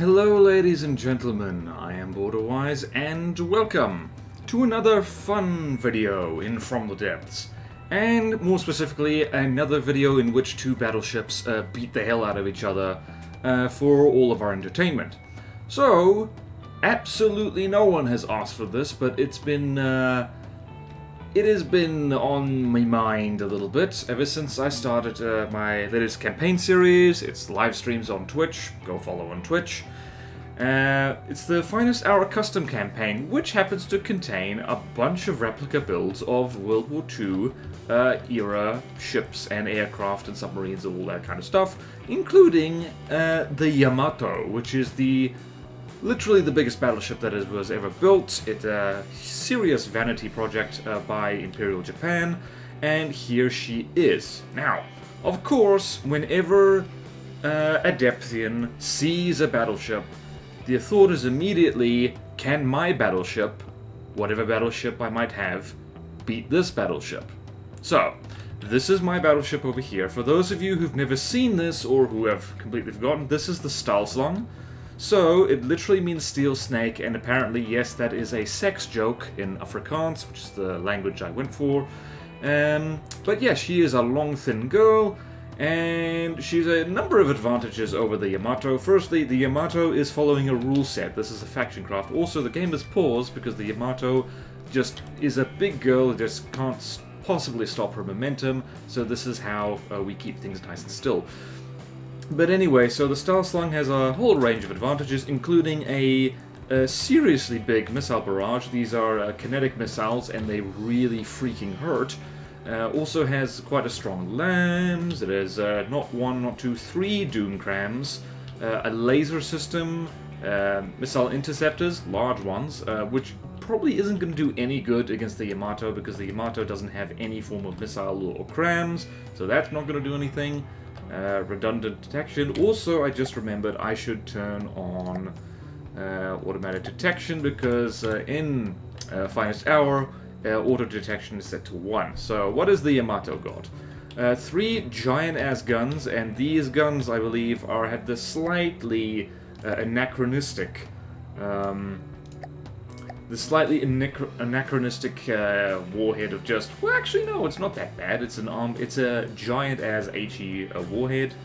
Hello ladies and gentlemen, I am BorderWise and welcome to another fun video in From the Depths. And more specifically, another video in which two battleships beat the hell out of each other for all of our entertainment. So, absolutely no one has asked for this, but it has been on my mind a little bit ever since I started my latest campaign series. It's live streams on Twitch. Go follow on Twitch. It's the Finest Hour custom campaign, which happens to contain a bunch of replica builds of World War II era ships and aircraft and submarines and all that kind of stuff, including the Yamato, which is literally the biggest battleship that was ever built. It's a serious vanity project by Imperial Japan, and here she is. Now, of course, whenever a Depthian sees a battleship, the thought is immediately, can my battleship, whatever battleship I might have, beat this battleship? So, this is my battleship over here. For those of you who've never seen this or who have completely forgotten, this is the Staalslang. So, it literally means steel snake, and apparently, yes, that is a sex joke in Afrikaans, which is the language I went for. But yeah, she is a long, thin girl, and she's a number of advantages over the Yamato. Firstly, the Yamato is following a rule set. This is a faction craft. Also, the game is paused because the Yamato just is a big girl, just can't possibly stop her momentum, so this is how we keep things nice and still. But anyway, so the Staalslang has a whole range of advantages, including a seriously big missile barrage. These are kinetic missiles, and they really freaking hurt. Also has quite a strong lambs. It has not one, not two, three doom crams, a laser system, missile interceptors, large ones, which probably isn't going to do any good against the Yamato because the Yamato doesn't have any form of missile or crams, so that's not going to do anything. Redundant detection. Also, I just remembered I should turn on automatic detection because in Finest Hour, auto detection is set to 1. So, what has the Yamato got? 3 giant-ass guns, and these guns, I believe, have the slightly anachronistic, warhead of just, well, actually, no, it's not that bad. It's a giant-ass HE warhead.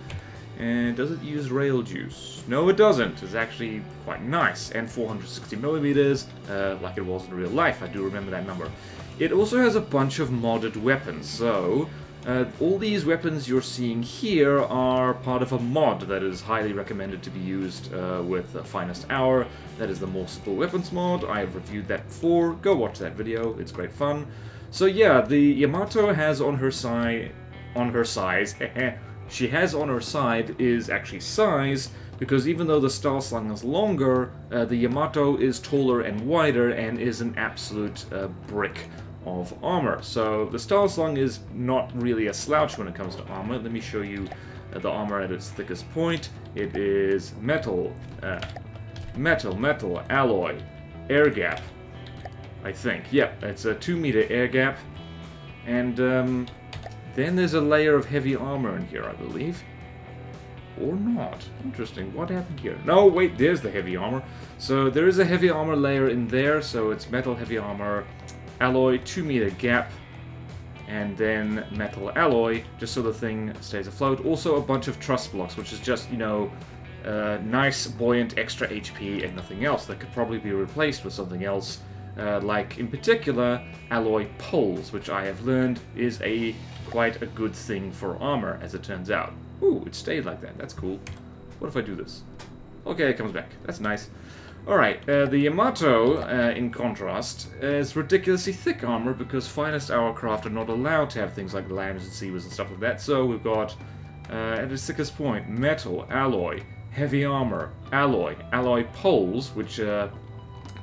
And does it use rail juice? No, it doesn't. It's actually quite nice. And 460mm, like it was in real life. I do remember that number. It also has a bunch of modded weapons. So, all these weapons you're seeing here are part of a mod that is highly recommended to be used with Finest Hour. That is the Merciful Weapons mod. I have reviewed that before. Go watch that video. It's great fun. So yeah, the Yamato has on her side, she has on her side is actually size, because even though the Staalslang is longer, the Yamato is taller and wider and is an absolute brick of armor. So the Staalslang is not really a slouch when it comes to armor. Let me show you the armor at its thickest point. It is metal, alloy, air gap, I think. Yep, it's a 2-meter air gap. And then there's a layer of heavy armor in here, I believe. Or not. Interesting. What happened here? No, wait, there's the heavy armor. So there is a heavy armor layer in there, so it's metal, heavy armor, alloy, 2-meter gap, and then metal alloy, just so the thing stays afloat. Also a bunch of truss blocks, which is just, you know, nice, buoyant, extra HP and nothing else. That could probably be replaced with something else, like, in particular, alloy poles, which I have learned is quite a good thing for armor, as it turns out. Ooh, it stayed like that. That's cool. What if I do this? Okay, it comes back. That's nice. Alright, the Yamato, in contrast, has ridiculously thick armor because Finest Hour craft are not allowed to have things like lambs and seawers and stuff like that. So we've got, at its thickest point, metal, alloy, heavy armor, alloy poles, which,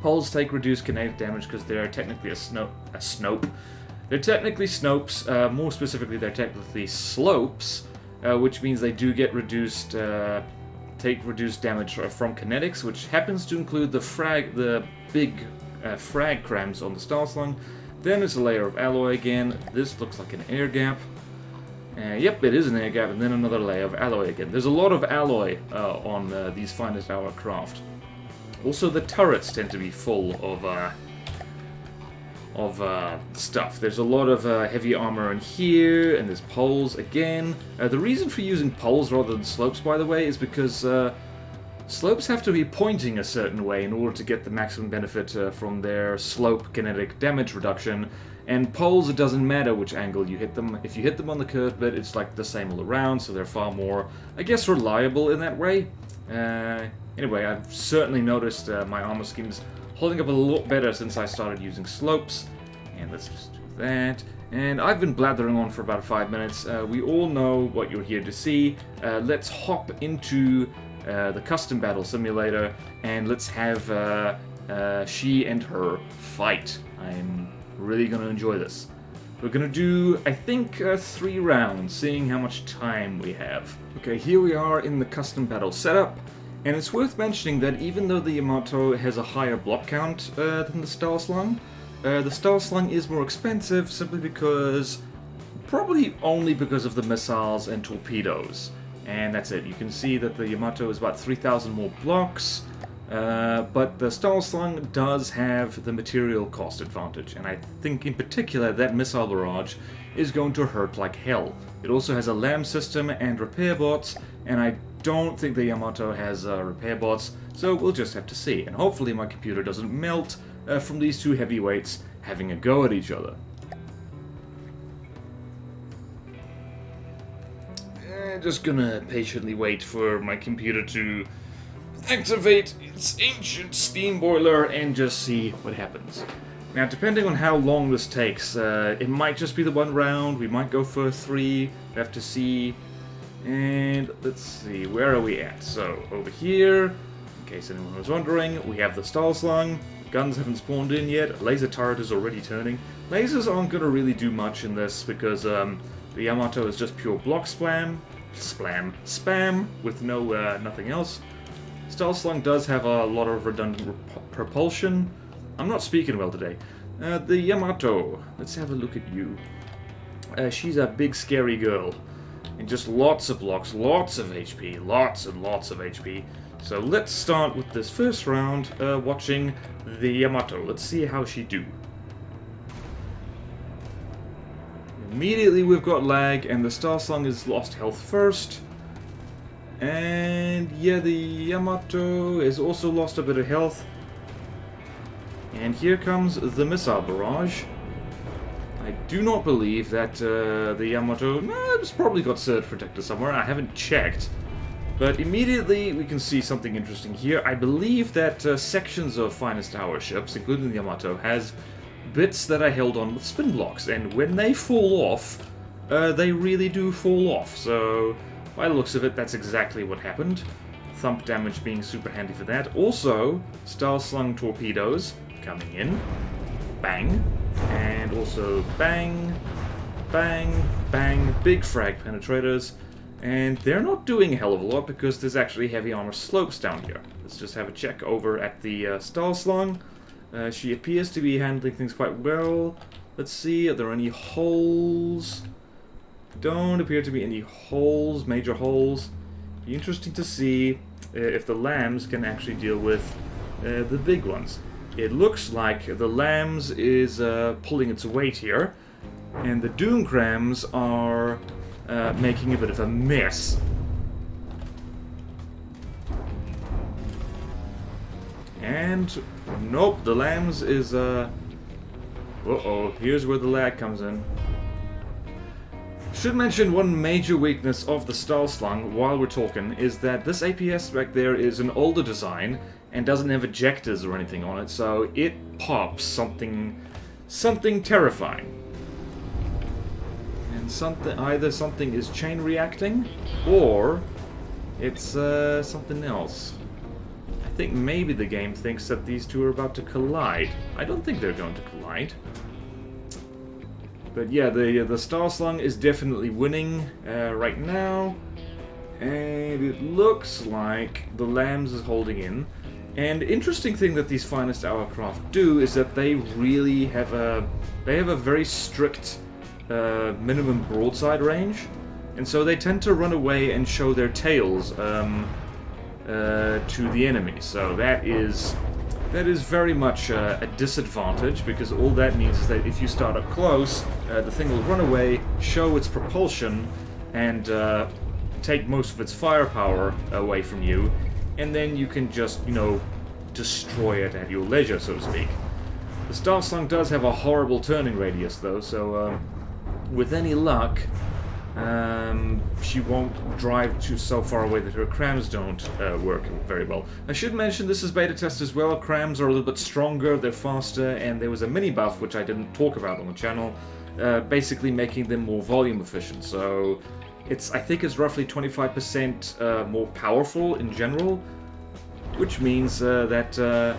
poles take reduced kinetic damage because they're technically a snope. They're technically snopes, more specifically they're technically slopes, which means they do get reduced, take reduced damage from kinetics, which happens to include the big frag crams on the Staalslang. Then there's a layer of alloy again. This looks like an air gap. Yep, it is an air gap, and then another layer of alloy again. There's a lot of alloy on these finest hour craft. Also, the turrets tend to be full of stuff. There's a lot of heavy armor in here, and there's poles again. The reason for using poles rather than slopes, by the way, is because slopes have to be pointing a certain way in order to get the maximum benefit from their slope kinetic damage reduction. And poles, it doesn't matter which angle you hit them. If you hit them on the curved bit, it's like the same all around, so they're far more, I guess, reliable in that way. Anyway, I've certainly noticed my armor scheme's holding up a lot better since I started using slopes. And let's just do that. And I've been blathering on for about 5 minutes. We all know what you're here to see. Let's hop into the custom battle simulator, and let's have she and her fight. I'm really gonna enjoy this. We're gonna do, I think, 3 rounds, seeing how much time we have. Okay, here we are in the custom battle setup, and it's worth mentioning that even though the Yamato has a higher block count than the Staalslang is more expensive simply because, probably only because of the missiles and torpedoes. And that's it. You can see that the Yamato is about 3,000 more blocks, but the Staalslang does have the material cost advantage, and I think in particular that missile barrage is going to hurt like hell. It also has a LAM system and repair bots, and I don't think the Yamato has repair bots, so we'll just have to see. And hopefully my computer doesn't melt from these two heavyweights having a go at each other. Just gonna patiently wait for my computer to activate its ancient steam boiler and just see what happens. Now, depending on how long this takes, it might just be the 1 round, we might go for 3, we have to see. And let's see, where are we at? So, over here, in case anyone was wondering, we have the Staalslang. Guns haven't spawned in yet, laser turret is already turning. Lasers aren't gonna really do much in this because the Yamato is just pure block spam with no nothing else. Staalslang does have a lot of redundant propulsion. I'm not speaking well today. The Yamato, let's have a look at you. She's a big scary girl, and just lots of blocks, lots of HP, lots and lots of HP. So let's start with this first round, watching the Yamato. Let's see how she do. Immediately we've got lag, and the Staalslang has lost health first. And yeah, the Yamato has also lost a bit of health. And here comes the missile barrage. I do not believe that the Yamato... No, it's probably got surge protector somewhere. I haven't checked. But immediately we can see something interesting here. I believe that sections of finest hour ships, including the Yamato, has bits that are held on with spin blocks, and when they fall off, they really do fall off. So, by the looks of it, that's exactly what happened. Thump damage being super handy for that. Also, Staalslang torpedoes coming in. Bang. And also bang, bang, bang. Big frag penetrators. And they're not doing a hell of a lot because there's actually heavy armor slopes down here. Let's just have a check over at the Staalslang. She appears to be handling things quite well. Let's see, are there any holes? Don't appear to be any holes, major holes. Be interesting to see if the lambs can actually deal with the big ones. It looks like the lambs is pulling its weight here, and the Doomcrams are making a bit of a mess. And nope, the lambs is uh-oh, here's where the lag comes in. Should mention one major weakness of the Staalslang while we're talking is that this APS back there is an older design and doesn't have ejectors or anything on it, so it pops something terrifying. And either something is chain reacting or it's something else. I think maybe the game thinks that these two are about to collide. I don't think they're going to collide. But yeah, the Staalslang is definitely winning right now. And it looks like the lambs is holding in. And interesting thing that these finest hour craft do is that they really have a very strict minimum broadside range. and so they tend to run away and show their tails to the enemy. So that is very much a disadvantage, because all that means is that if you start up close, the thing will run away, show its propulsion, and take most of its firepower away from you, and then you can just, you know, destroy it at your leisure, so to speak. The Staalslang does have a horrible turning radius, though, so with any luck, she won't drive so far away that her crams don't work very well. I should mention this is beta test as well. Crams are a little bit stronger, they're faster, and there was a mini buff which I didn't talk about on the channel, basically making them more volume efficient. So I think it's roughly 25% more powerful in general, which means that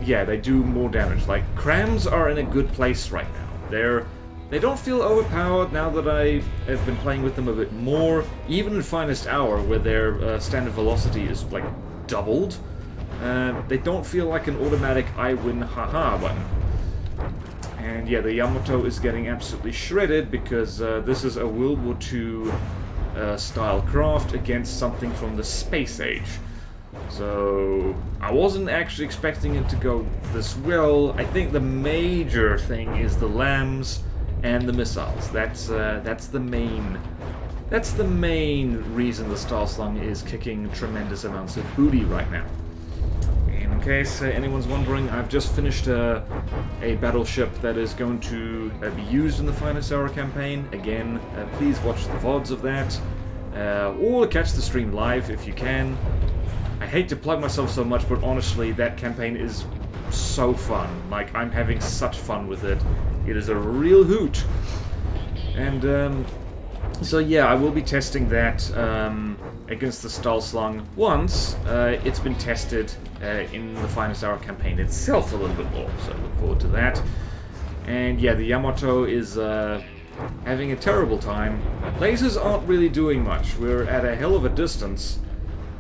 yeah, they do more damage. Like, crams are in a good place right now. They don't feel overpowered now that I have been playing with them a bit more. Even in Finest Hour, where their standard velocity is, like, doubled, they don't feel like an automatic I win haha button. And yeah, the Yamato is getting absolutely shredded, because this is a World War II style craft against something from the Space Age. So I wasn't actually expecting it to go this well. I think the major thing is the lambs and the missiles. That's the main reason the Staalslang is kicking tremendous amounts of booty right now. In case anyone's wondering, I've just finished a battleship that is going to be used in the Finest Hour campaign. Again, please watch the VODs of that, or catch the stream live if you can. I hate to plug myself so much, but honestly, that campaign is so fun. Like, I'm having such fun with it. It is a real hoot. And, so yeah, I will be testing that against the Staalslang once it's been tested in the Finest Hour campaign itself a little bit more, so I look forward to that. And yeah, the Yamato is having a terrible time. Lasers aren't really doing much. We're at a hell of a distance,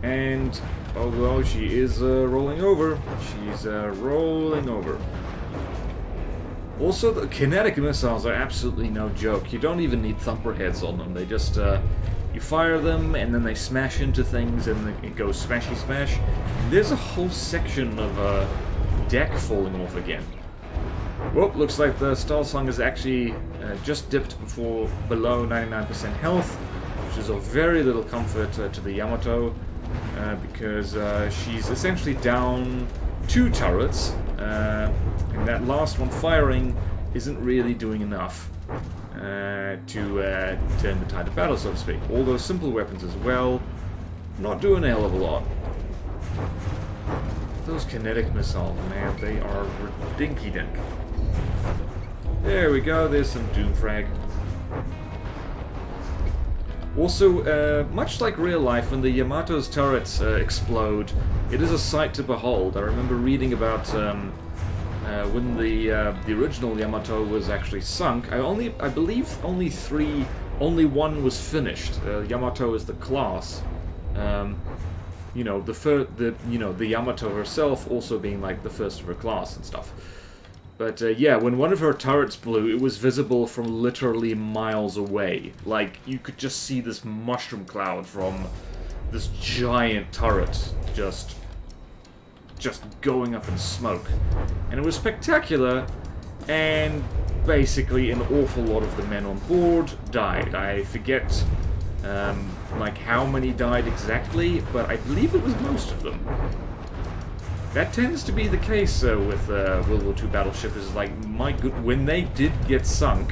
and although she is rolling over, she's rolling over. Also, the kinetic missiles are absolutely no joke. You don't even need thumper heads on them. They just, you fire them, and then they smash into things, and it goes smashy smash. And there's a whole section of deck falling off again. Well, looks like the Staalslang is actually just dipped below 99% health, which is of very little comfort to the Yamato, because she's essentially down 2 turrets, and that last one firing isn't really doing enough to turn the tide of battle, so to speak. All those simple weapons as well, not doing a hell of a lot. Those kinetic missiles, man, they are dinky-dink. There we go, there's some Doomfrag. Also, much like real life, when the Yamato's turrets explode, it is a sight to behold. I remember reading about when the original Yamato was actually sunk. I believe only one was finished. Yamato is the class. You know, the Yamato herself also being like the first of her class and stuff. But yeah, when one of her turrets blew, it was visible from literally miles away. Like, you could just see this mushroom cloud from this giant turret just going up in smoke. And it was spectacular, and basically an awful lot of the men on board died. I forget like how many died exactly, but I believe it was most of them. That tends to be the case with World War II Battleship, is like, my good, when they did get sunk,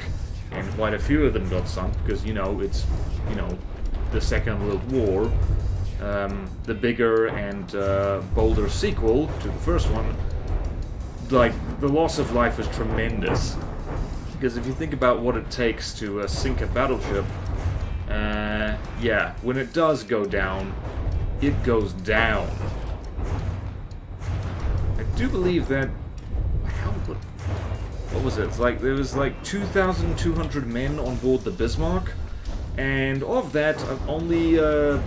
and quite a few of them got sunk, because, you know, it's, you know, the Second World War, the bigger and bolder sequel to the first one, like, the loss of life was tremendous. Because if you think about what it takes to sink a battleship, yeah, when it does go down, it goes down. I do believe that... What was it? It's like, there was like 2,200 men on board the Bismarck, and of that, only I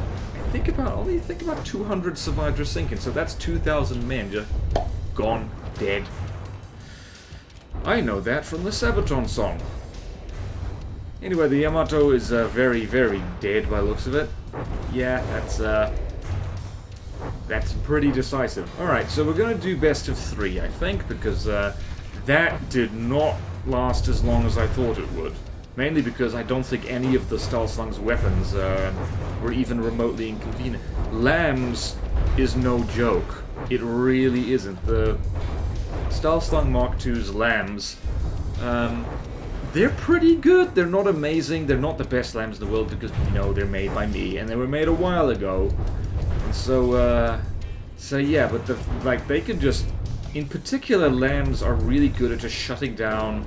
think about 200 survived her sinking. So that's 2,000 men just gone, dead. I know that from the Sabaton song. Anyway, the Yamato is very, very dead by the looks of it. Yeah, that's pretty decisive. Alright, so we're going to do best of 3, I think, because that did not last as long as I thought it would. Mainly because I don't think any of the Staalslang's weapons were even remotely inconvenient. Lambs is no joke. It really isn't. The Staalslang Mark II's lambs, they're pretty good. They're not amazing. They're not the best lambs in the world because, you know, they're made by me, and they were made a while ago. And so yeah, but they can just... In particular, lambs are really good at just shutting down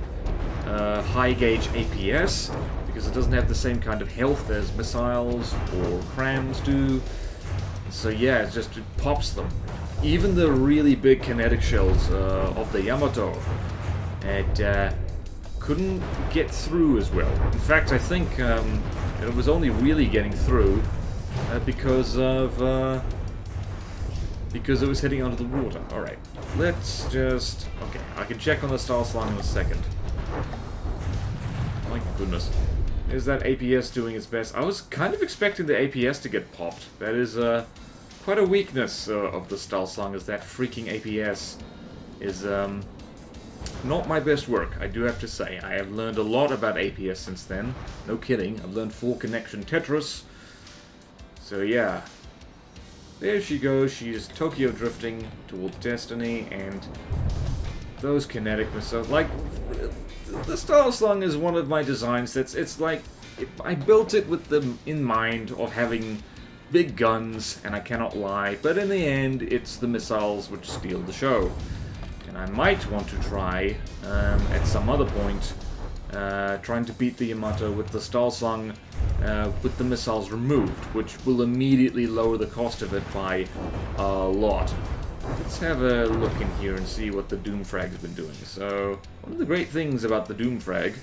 high-gauge APS, because it doesn't have the same kind of health as missiles or crams do. So yeah, it pops them. Even the really big kinetic shells of the Yamato, it couldn't get through as well. In fact, I think it was only really getting through because it was heading under the water. Alright, let's just... Okay, I can check on the Staalslang in a second. My goodness. Is that APS doing its best? I was kind of expecting the APS to get popped. That is quite a weakness of the Staalslang, is that freaking APS is not my best work, I do have to say. I have learned a lot about APS since then. No kidding, I've learned 4-connection Tetris. So yeah. There she goes, she's Tokyo drifting towards Destiny, and those kinetic missiles, like, the Staalslang is one of my designs it's like, I built it with them in mind of having big guns, and I cannot lie, but in the end, it's the missiles which steal the show. And I might want to try, at some other point, trying to beat the Yamato with the Staalslang with the missiles removed, which will immediately lower the cost of it by a lot. Let's have a look in here and see what the Doomfrag's been doing. So, one of the great things about the Doomfrag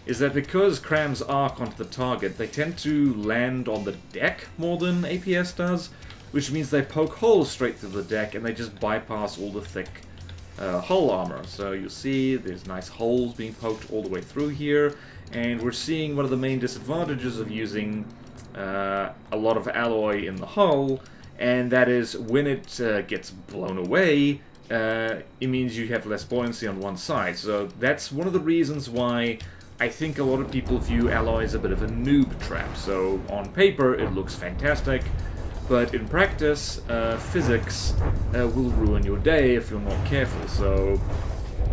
is that because crams arc onto the target, they tend to land on the deck more than APS does, which means they poke holes straight through the deck and they just bypass all the thick hull armor. So you'll see there's nice holes being poked all the way through here, and we're seeing one of the main disadvantages of using a lot of alloy in the hull, and that is when it gets blown away, it means you have less buoyancy on one side. So that's one of the reasons why I think a lot of people view alloy as a bit of a noob trap. So on paper it looks fantastic, but in practice, physics will ruin your day if you're not careful. So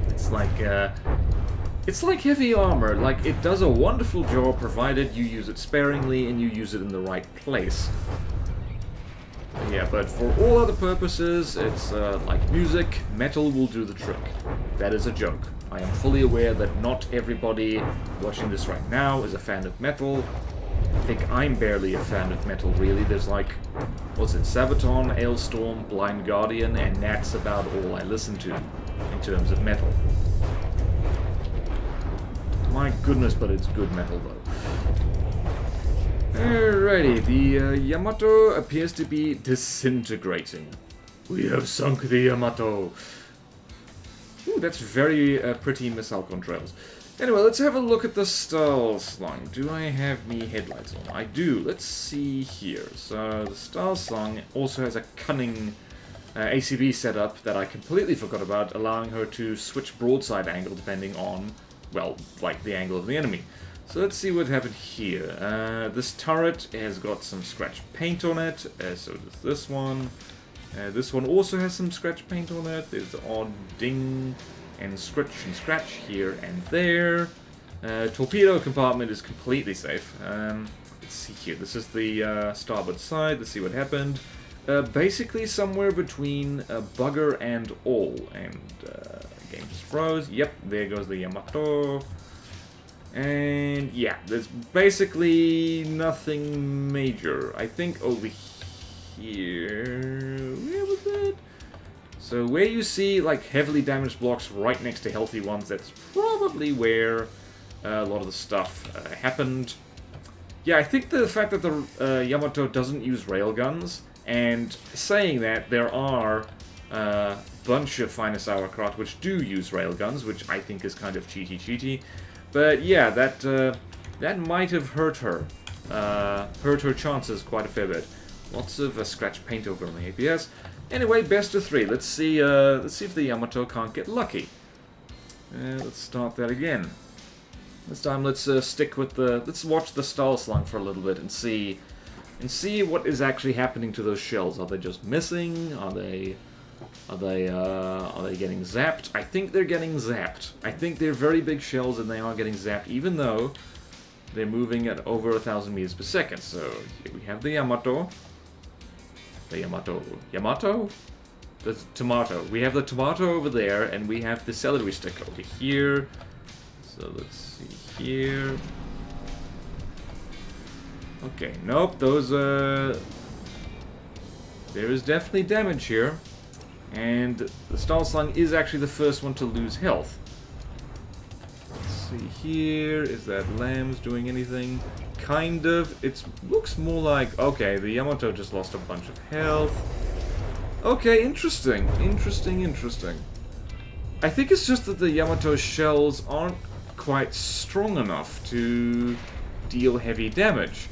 it's like heavy armor. Like, it does a wonderful job provided you use it sparingly and you use it in the right place. Yeah, but for all other purposes, it's like music, metal will do the trick. That is a joke. I am fully aware that not everybody watching this right now is a fan of metal. I think I'm barely a fan of metal, really. There's like, what's it, Sabaton, Ailstorm, Blind Guardian, and that's about all I listen to in terms of metal. My goodness, but it's good metal, though. Alrighty, the Yamato appears to be disintegrating. We have sunk the Yamato. Ooh, that's very pretty missile contrails. Anyway, let's have a look at the Staalslang. Do I have me headlights on? I do. Let's see here. So, the Staalslang also has a cunning ACB setup that I completely forgot about, allowing her to switch broadside angle depending on, well, like the angle of the enemy. So let's see what happened here. This turret has got some scratch paint on it, so does this one. This one also has some scratch paint on it. There's the odd ding and scratch here and there. Torpedo compartment is completely safe. Let's see here. This is the starboard side. Let's see what happened. Basically somewhere between bugger and all. And game just froze. Yep, there goes the Yamato. And yeah, there's basically nothing major. I think over here... Where was that? So where you see like heavily damaged blocks right next to healthy ones, that's probably where a lot of the stuff happened. Yeah, I think the fact that the Yamato doesn't use railguns, and saying that there are a bunch of finest aircraft which do use railguns, which I think is kind of cheaty. But yeah, that That might have hurt her. Hurt her chances quite a fair bit. Lots of scratch paint over on the APS. Anyway, best of 3. Let's see if the Yamato can't get lucky. Let's start that again. This time, let's stick with the. Let's watch the Staalslang for a little bit and see what is actually happening to those shells. Are they just missing? Are they getting zapped? I think they're getting zapped. I think they're very big shells and they are getting zapped, even though they're moving at over 1,000 meters per second. So here we have the Yamato. Yamato? The tomato. We have the tomato over there, and we have the celery stick over here. So let's see here. Okay, nope, those, there is definitely damage here. And the Staalslang is actually the first one to lose health. Let's see here, is that Lambs doing anything? Kind of. It looks more like, okay, the Yamato just lost a bunch of health. Okay, interesting. Interesting. I think it's just that the Yamato's shells aren't quite strong enough to deal heavy damage,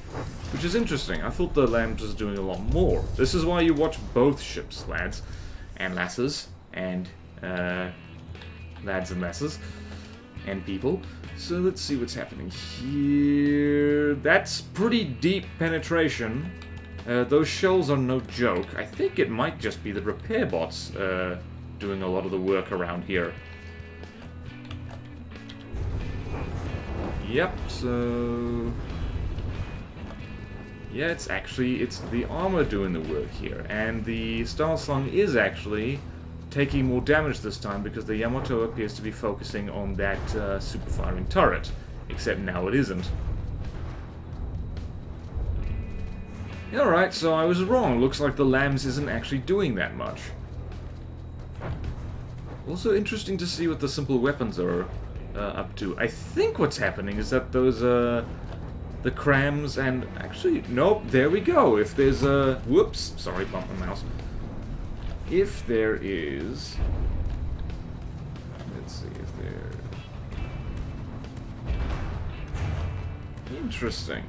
which is interesting. I thought the Lambs was doing a lot more. This is why you watch both ships, lads and lasses, and lads and lasses, and people. So let's see what's happening here. That's pretty deep penetration. Those shells are no joke. I think it might just be the repair bots doing a lot of the work around here. Yep, so... yeah, it's the armor doing the work here. And the Staalslang is actually taking more damage this time because the Yamato appears to be focusing on that super firing turret. Except now it isn't. Alright, so I was wrong. Looks like the Lambs isn't actually doing that much. Also interesting to see what the simple weapons are up to. I think what's happening is that those, the crams and... actually, nope, there we go. If there's a... whoops, sorry, bumped my mouse. If there is... let's see, is there... interesting.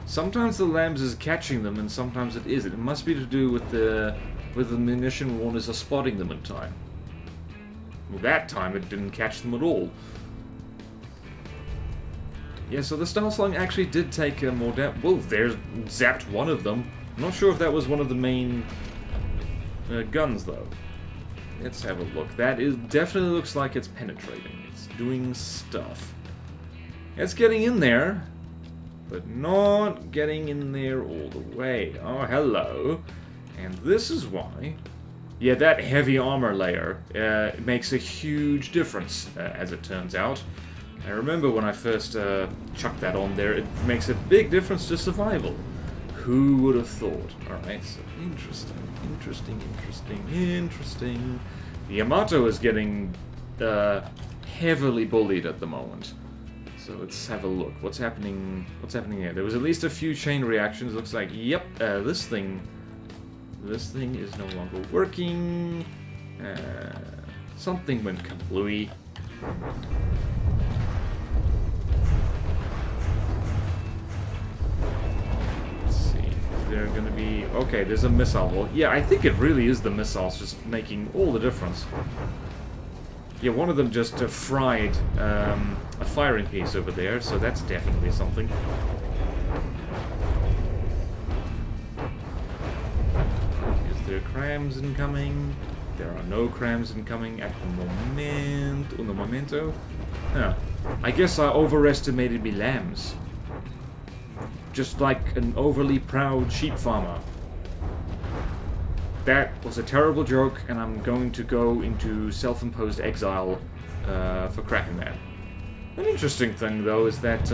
Sometimes the Lambs is catching them, and sometimes it isn't. It must be to do with the munition warners are spotting them in time. Well, that time it didn't catch them at all. Yeah, so the Staalslang actually did take more damage. Well, there's zapped one of them. I'm not sure if that was one of the main guns, though. Let's have a look. That is definitely looks like it's penetrating. It's doing stuff. It's getting in there, but not getting in there all the way. Oh, hello. And this is why... yeah, that heavy armor layer makes a huge difference, as it turns out. I remember when I first chucked that on there, it makes a big difference to survival. Who would have thought? Alright, so interesting. The Yamato is getting heavily bullied at the moment. So let's have a look. What's happening here? There was at least a few chain reactions. Looks like, yep, this thing is no longer working. Something went kablooey. Let's see. Is there gonna be... okay, there's a missile. Well, yeah, I think it really is the missiles just making all the difference. Yeah, one of them just fried a firing piece over there, so that's definitely something. Is there crams incoming? There are no crams incoming at the moment. Uno momento. Huh. I guess I overestimated me lambs. Just like an overly proud sheep farmer. That was a terrible joke, and I'm going to go into self-imposed exile for cracking that. An interesting thing, though, is that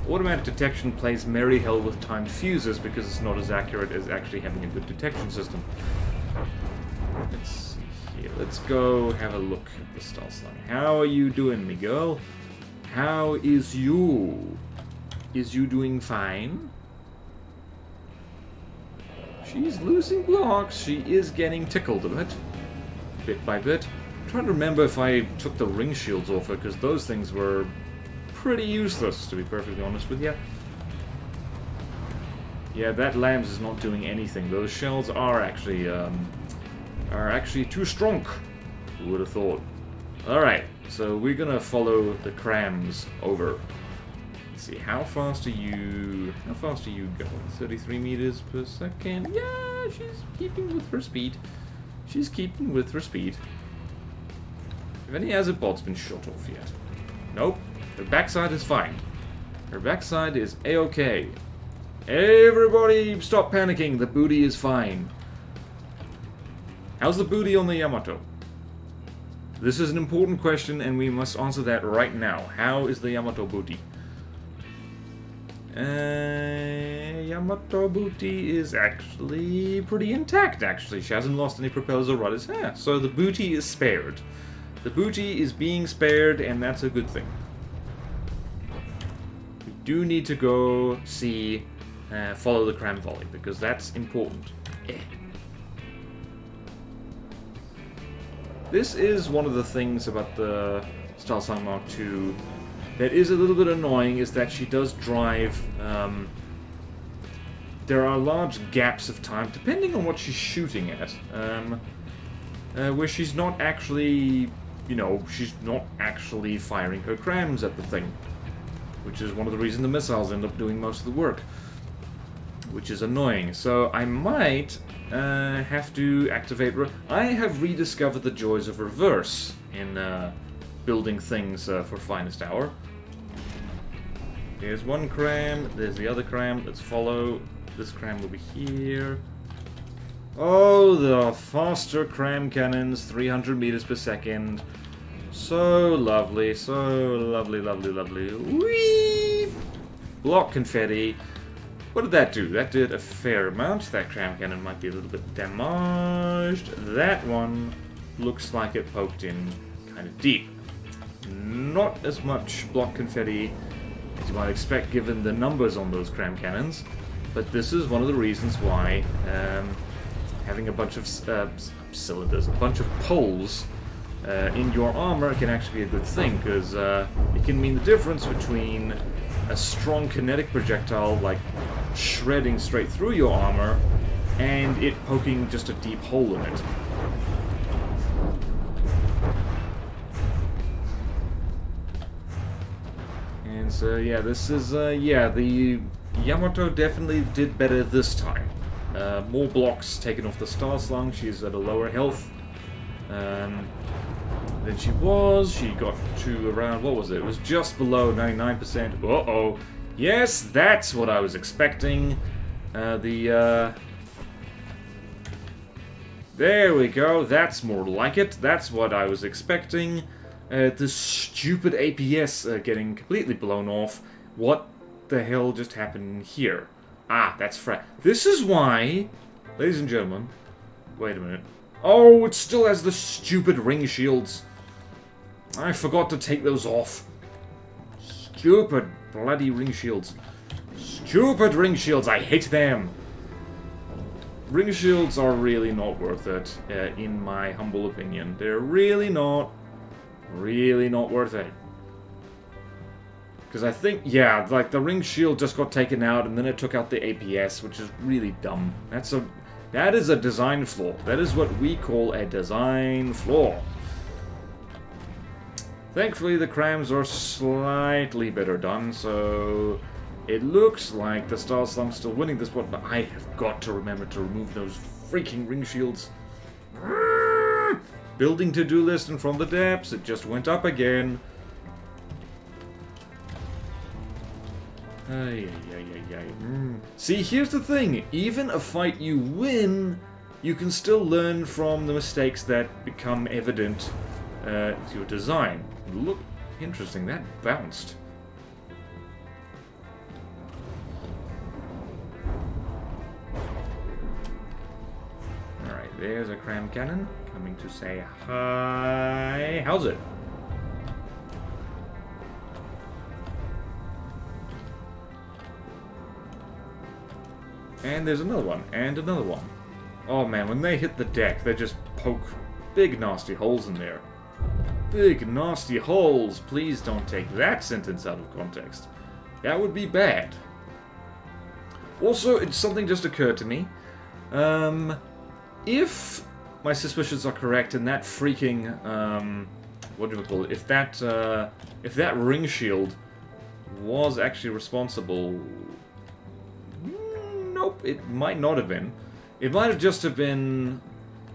automatic detection plays merry hell with timed fuses because it's not as accurate as actually having a good detection system. Let's see here. Let's go have a look at the Staalslang. How are you doing, me girl? How is you? Is you doing fine? She's losing blocks. She is getting tickled a bit by bit. I'm trying to remember if I took the ring shields off her, because those things were pretty useless, to be perfectly honest with you. Yeah, that lambs is not doing anything. Those shells are actually too strong. Who would have thought? Alright, so we're gonna follow the crams over. Let's see, how fast are you going? 33 meters per second? Yeah, she's keeping with her speed. She's keeping with her speed. Have any hazard bots been shot off yet? Nope. Her backside is fine. Her backside is A-okay. Everybody stop panicking. The booty is fine. How's the booty on the Yamato? This is an important question and we must answer that right now. How is the Yamato booty? Yamato booty is actually pretty intact, actually. She hasn't lost any propellers or rudders. Yeah, so the booty is spared. The booty is being spared, and that's a good thing. We do need to go see, follow the cram volley, because that's important. This is one of the things about the Staalslang Mark II that is a little bit annoying, is that she does drive... there are large gaps of time, depending on what she's shooting at, where she's not actually... You know, she's not actually firing her crams at the thing. Which is one of the reasons the missiles end up doing most of the work. Which is annoying. So I might have to activate... I have rediscovered the joys of reverse in building things for Finest Hour. There's one cram, there's the other cram. Let's follow. This cram will be here. Oh, the faster cram cannons, 300 meters per second. So lovely, lovely, lovely. Whee! Block confetti. What did that do? That did a fair amount. That cram cannon might be a little bit damaged. That one looks like it poked in kind of deep. Not as much block confetti as you might expect given the numbers on those cram cannons. But this is one of the reasons why having a bunch of cylinders, a bunch of poles in your armor can actually be a good thing, because it can mean the difference between a strong kinetic projectile, like shredding straight through your armor, and it poking just a deep hole in it. And so, yeah, this is, yeah, the Yamato definitely did better this time. More blocks taken off the Staalslang. She's at a lower health than she was. She got to around, what was it? It was just below 99%. Uh-oh. Yes, that's what I was expecting. There we go. That's more like it. That's what I was expecting. The stupid APS getting completely blown off. What the hell just happened here? Ah, that's this is why, ladies and gentlemen, wait a minute. Oh, it still has the stupid ring shields. I forgot to take those off. Stupid bloody ring shields. Stupid ring shields, I hate them. Ring shields are really not worth it, in my humble opinion. They're really not worth it. Because I think, yeah, like the ring shield just got taken out and then it took out the APS, which is really dumb. That is a design flaw. That is what we call a design flaw. Thankfully, the crams are slightly better done, so it looks like the Staalslang's still winning this one, but I have got to remember to remove those freaking ring shields. Building to-do list, and from the depths, it just went up again. See, here's the thing. Even a fight you win, you can still learn from the mistakes that become evident to your design. Look, interesting, that bounced. Alright, there's a cram cannon coming to say hi. How's it? And there's another one, and another one. Oh man, when they hit the deck, they just poke big nasty holes in there. big nasty holes. Please don't take that sentence out of context. That would be bad. Also, something just occurred to me. If my suspicions are correct, and that freaking what do we call it? If that ring shield was actually responsible, nope, it might not have been. It might have just have been.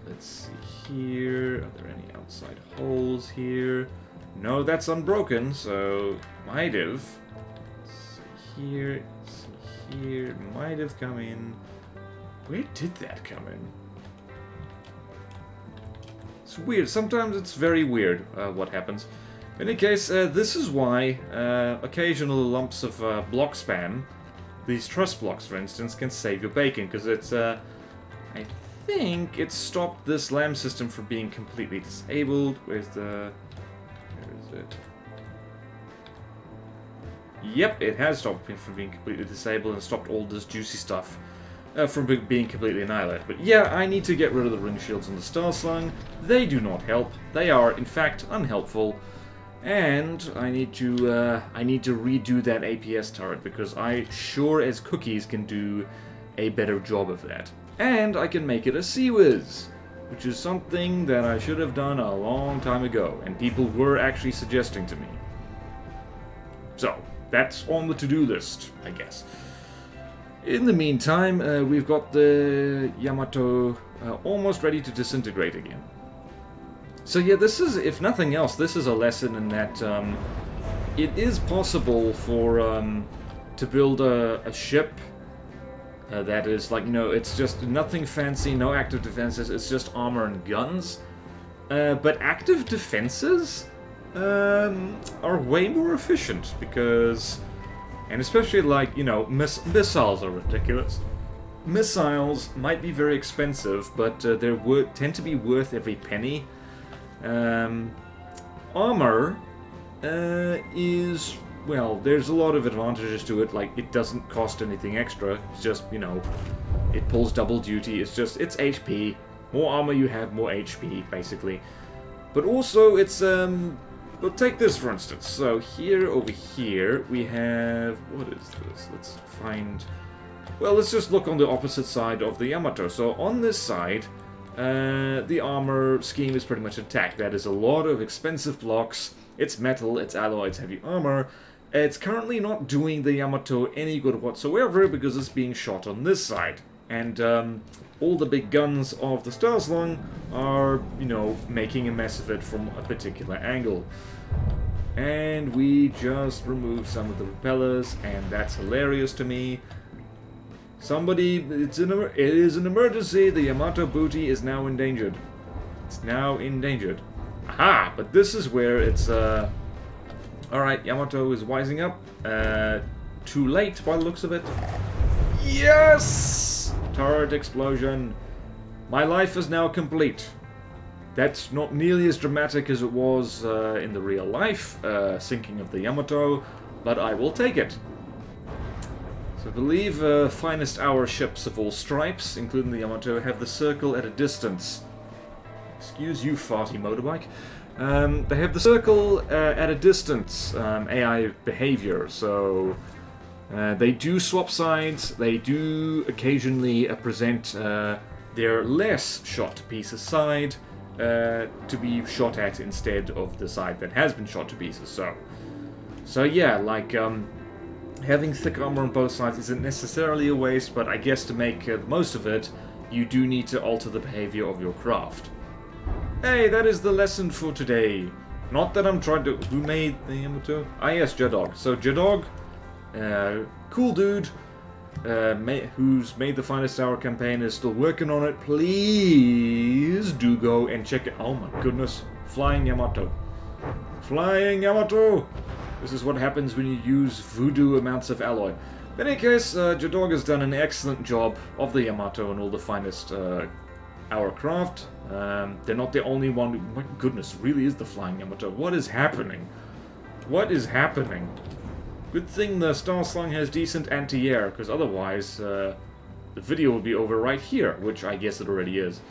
Let's see here. Are there any outside holes here? No, that's unbroken, so might have. Let's see here. Let's see here. Might have come in. Where did that come in? It's weird. Sometimes it's very weird what happens. In any case, this is why occasional lumps of block spam, these truss blocks for instance, can save your bacon, because it's, I think it stopped this LAM system from being completely disabled. Where is it? Yep, it has stopped it from being completely disabled and stopped all this juicy stuff from being completely annihilated. But yeah, I need to get rid of the ring shields on the Staalslang. They do not help. They are, in fact, unhelpful. And I need to redo that APS turret, because I sure as cookies can do a better job of that. And I can make it a CWIS, which is something that I should have done a long time ago, and people were actually suggesting to me. So, that's on the to-do list, I guess. In the meantime, we've got the Yamato almost ready to disintegrate again. So yeah, this is, if nothing else, this is a lesson in that it is possible for to build a ship that is like, you know, it's just nothing fancy, no active defenses, it's just armor and guns. But active defenses are way more efficient because, and especially like, you know, missiles are ridiculous. Missiles might be very expensive, but they tend to be worth every penny. Armor is, well, there's a lot of advantages to it, like it doesn't cost anything extra, it's just, you know, it pulls double duty, it's just, it's HP. More armor you have, more HP, basically. But also, it's, well, take this for instance. So here, over here, we have, what is this? Let's find, well, let's just look on the opposite side of the Yamato. So on this side, the armor scheme is pretty much intact. That is a lot of expensive blocks. It's metal, it's alloy, it's heavy armor. It's currently not doing the Yamato any good whatsoever because it's being shot on this side. And all the big guns of the Staalslang are, you know, making a mess of it from a particular angle. And we just removed some of the propellers, and that's hilarious to me. Somebody, it is an emergency, the Yamato booty is now endangered. It's now endangered. Aha! But this is where it's, alright, Yamato is wising up. Too late by the looks of it. Yes! Turret explosion. My life is now complete. That's not nearly as dramatic as it was in the real life, sinking of the Yamato, but I will take it. So I believe finest hour ships of all stripes, including the Yamato, have the circle at a distance. Excuse you, farty motorbike. They have the circle at a distance AI behavior, so they do swap sides, they do occasionally present their less shot to pieces side to be shot at instead of the side that has been shot to pieces. So yeah, like having thick armor on both sides isn't necessarily a waste, but I guess to make the most of it, you do need to alter the behavior of your craft. Hey, that is the lesson for today. Not that I'm trying to... Who made the Yamato? Ah yes, J-Dog. So J-Dog, cool dude, who's made the Finest Hour campaign, is still working on it. Please do go and check it. Oh my goodness. Flying Yamato. Flying Yamato! This is what happens when you use voodoo amounts of alloy. In any case, J-Dog has done an excellent job of the Yamato and all the Finest Hour craft. They're not the only one. My goodness, really is the Flying Yamato. What is happening? What is happening? Good thing the Staalslang has decent anti-air, because otherwise the video would be over right here, which I guess it already is.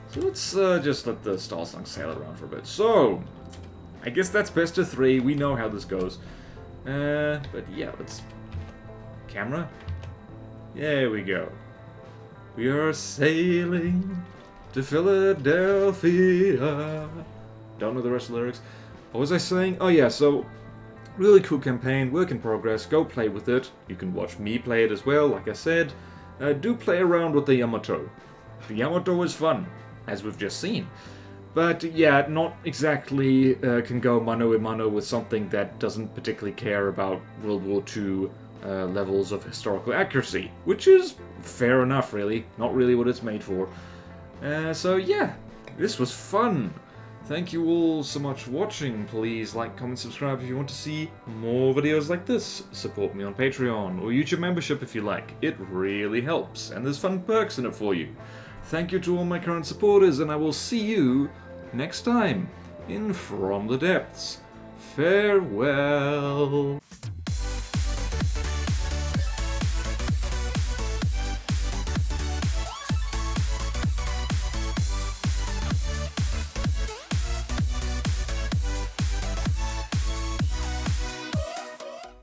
So let's just let the Staalslang sail around for a bit. So, I guess that's best of 3. We know how this goes. But yeah, let's... Camera? There we go. We are sailing to Philadelphia. Don't know the rest of the lyrics. What was I saying? Oh yeah, so... Really cool campaign, work in progress, go play with it. You can watch me play it as well, like I said. Do play around with the Yamato. The Yamato is fun, as we've just seen. But yeah, not exactly can go mano a mano with something that doesn't particularly care about World War II levels of historical accuracy. Which is fair enough, really. Not really what it's made for. So yeah, this was fun. Thank you all so much for watching. Please like, comment, subscribe if you want to see more videos like this. Support me on Patreon or YouTube membership if you like. It really helps, and there's fun perks in it for you. Thank you to all my current supporters, and I will see you next time in From the Depths. Farewell.